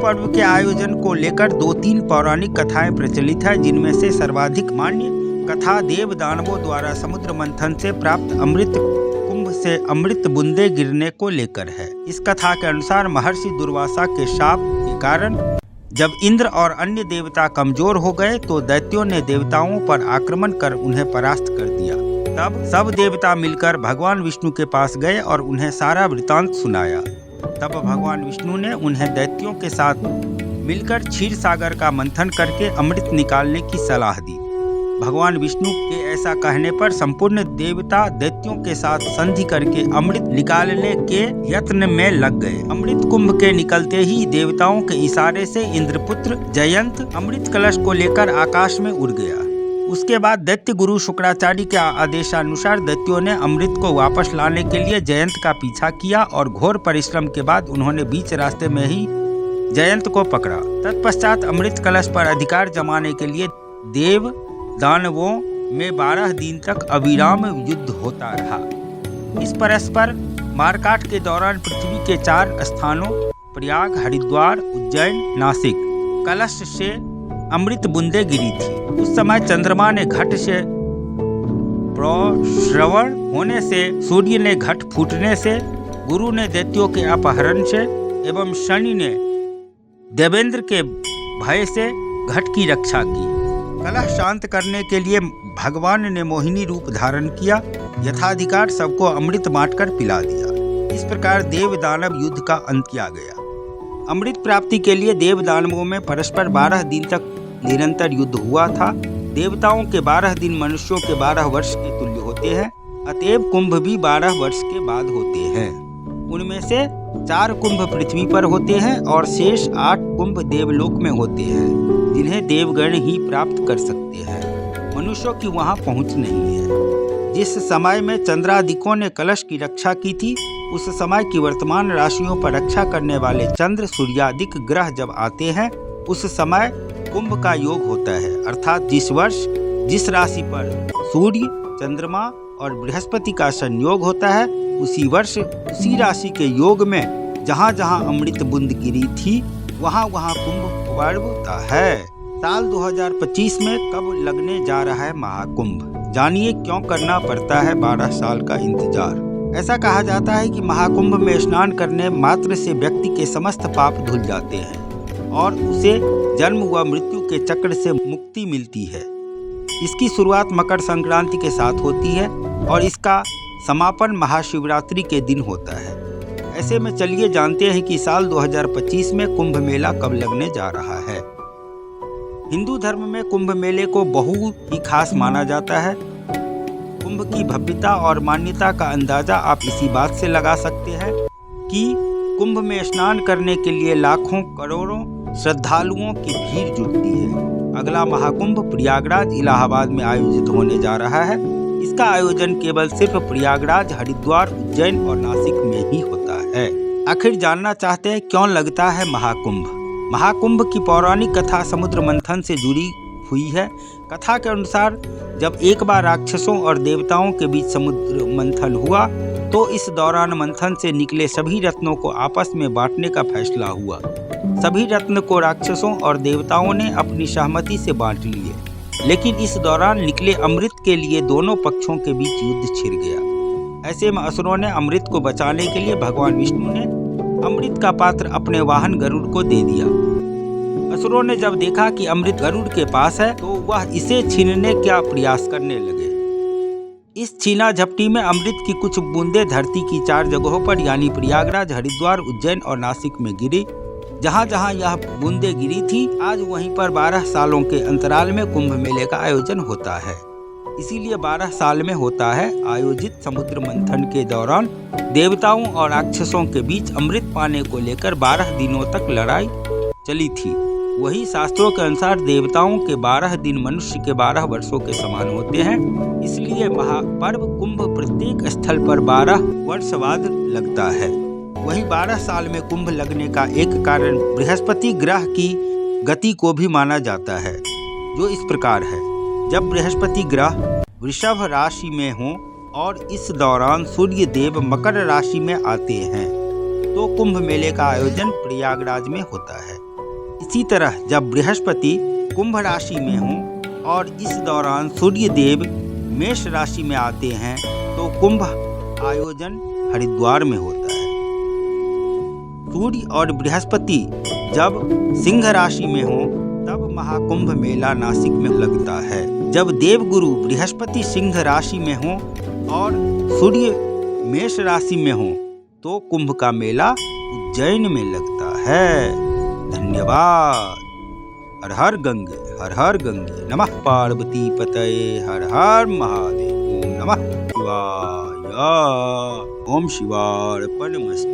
पर्व के आयोजन को लेकर 2-3 पौराणिक कथाएं प्रचलित है, जिनमें से सर्वाधिक मान्य कथा देव दानवों द्वारा समुद्र मंथन से प्राप्त अमृत कुंभ से अमृत बूंदे गिरने को लेकर है। इस कथा के अनुसार महर्षि दुर्वासा के शाप के कारण जब इंद्र और अन्य देवता कमजोर हो गए तो दैत्यों ने देवताओं पर आक्रमण कर उन्हें परास्त कर दिया। तब सब देवता मिलकर भगवान विष्णु के पास गए और उन्हें सारा वृतांत सुनाया। तब भगवान विष्णु ने उन्हें दैत्यों के साथ मिलकर क्षीर सागर का मंथन करके अमृत निकालने की सलाह दी। भगवान विष्णु के ऐसा कहने पर संपूर्ण देवता दैत्यों के साथ संधि करके अमृत निकालने के यत्न में लग गए। अमृत कुंभ के निकलते ही देवताओं के इशारे से इंद्रपुत्र जयंत अमृत कलश को लेकर आकाश में उड़ गया। उसके बाद दैत्य गुरु शुक्राचार्य के आदेशानुसार दैत्यों ने अमृत को वापस लाने के लिए जयंत का पीछा किया और घोर परिश्रम के बाद उन्होंने बीच रास्ते में ही जयंत को पकड़ा। तत्पश्चात अमृत कलश पर अधिकार जमाने के लिए देव दानवों में 12 दिन तक अविराम युद्ध होता रहा। इस परस्पर मारकाट के दौरान पृथ्वी के 4 स्थानों प्रयाग, हरिद्वार, उज्जैन, नासिक कलश से अमृत बूंदे गिरी थी। उस समय चंद्रमा ने घट से प्रश्रवण होने से, सूर्य ने घट फूटने से, गुरु ने दैत्यों के अपहरण से एवं शनि ने देवेंद्र के भय से घट की रक्षा की। कलह शांत करने के लिए भगवान ने मोहिनी रूप धारण किया, यथाधिकार सबको अमृत बांटकर पिला दिया। इस प्रकार देव दानव युद्ध का अंत किया गया। अमृत प्राप्ति के लिए देव दानवों में परस्पर 12 दिन तक निरंतर युद्ध हुआ था। देवताओं के 12 दिन मनुष्यों के 12 वर्ष के तुल्य होते हैं, अतएव कुंभ भी 12 वर्ष के बाद होते हैं। उनमें से 4 कुंभ पृथ्वी पर होते हैं और शेष 8 कुंभ देवलोक में होते हैं, जिन्हें देवगण ही प्राप्त कर सकते हैं। मनुष्यों की वहां पहुंच नहीं है। जिस समय में चंद्रादिकों ने कलश की रक्षा की थी, उस समय की वर्तमान राशियों पर रक्षा करने वाले चंद्र सूर्यादिक ग्रह जब आते हैं, उस समय कुंभ का योग होता है। अर्थात जिस वर्ष जिस राशि पर सूर्य, चंद्रमा और बृहस्पति का संयोग होता है, उसी वर्ष उसी राशि के योग में जहाँ जहाँ अमृत बूंद गिरी थी, वहाँ वहाँ कुंभ पर्व होता है। साल 2025 में कब लगने जा रहा है महाकुंभ? जानिए क्यों करना पड़ता है 12 साल का इंतजार। ऐसा कहा जाता है कि महाकुंभ में स्नान करने मात्र से व्यक्ति के समस्त पाप धुल जाते हैं और उसे जन्म व मृत्यु के चक्र से मुक्ति मिलती है। इसकी शुरुआत मकर संक्रांति के साथ होती है और इसका समापन महाशिवरात्रि के दिन होता है। ऐसे में चलिए जानते हैं कि साल 2025 में कुंभ मेला कब लगने जा रहा है। हिंदू धर्म में कुंभ मेले को बहुत ही खास माना जाता है। कुंभ की भव्यता और मान्यता का अंदाजा आप इसी बात से लगा सकते हैं कि कुंभ में स्नान करने के लिए लाखों करोड़ों श्रद्धालुओं की भीड़ जुटती है। अगला महाकुंभ प्रयागराज इलाहाबाद में आयोजित होने जा रहा है। इसका आयोजन केवल सिर्फ प्रयागराज, हरिद्वार, उज्जैन और नासिक में ही होता है। आखिर जानना चाहते हैं क्यों लगता है महाकुंभ? महाकुंभ की पौराणिक कथा समुद्र मंथन से जुड़ी हुई है। कथा के अनुसार जब एक बार राक्षसों और देवताओं के बीच समुद्र मंथन हुआ तो इस दौरान मंथन से निकले सभी रत्नों को आपस में बांटने का फैसला हुआ। सभी रत्न को राक्षसों और देवताओं ने अपनी सहमति से बांट लिए, लेकिन इस दौरान निकले अमृत के लिए दोनों पक्षों के बीच युद्ध छिड़ गया। ऐसे में असुरों ने अमृत को बचाने के लिए भगवान विष्णु ने अमृत का पात्र अपने वाहन गरुड़ को दे दिया। असुरों ने जब देखा कि अमृत गरुड़ के पास है तो वह इसे छीनने का प्रयास करने लगे। इस छीना झपटी में अमृत की कुछ बूंदें धरती की 4 जगहों पर यानी प्रयागराज, हरिद्वार, उज्जैन और नासिक में गिरी। जहाँ जहाँ यह बूंदें गिरी थी, आज वहीं पर 12 सालों के अंतराल में कुंभ मेले का आयोजन होता है। इसीलिए 12 साल में होता है। आयोजित समुद्र मंथन के दौरान देवताओं और राक्षसों के बीच अमृत पाने को लेकर 12 दिनों तक लड़ाई चली थी। वही शास्त्रों के अनुसार देवताओं के 12 दिन मनुष्य के 12 वर्षों के समान होते हैं। इसलिए महापर्व कुंभ प्रत्येक स्थल पर 12 वर्ष बाद लगता है। वहीं 12 साल में कुंभ लगने का एक कारण बृहस्पति ग्रह की गति को भी माना जाता है, जो इस प्रकार है। जब बृहस्पति ग्रह वृषभ राशि में हो और इस दौरान सूर्य देव मकर राशि में आते हैं तो कुंभ मेले का आयोजन प्रयागराज में होता है। इसी तरह जब बृहस्पति कुंभ राशि में हों और इस दौरान सूर्य देव मेष राशि में आते हैं तो कुंभ आयोजन हरिद्वार में होता है। सूर्य और बृहस्पति जब सिंह राशि में हों तब महाकुंभ मेला नासिक में लगता है। जब देवगुरु बृहस्पति सिंह राशि में हों और सूर्य मेष राशि में हों तो कुंभ का मेला उज्जैन में लगता है। धन्यवाद। हर हर गंगे हर हर गंगे नमः पार्वती पतये हर हर महादेव। ओम नमः शिवाय। ओम शिवार्पणमस्तु।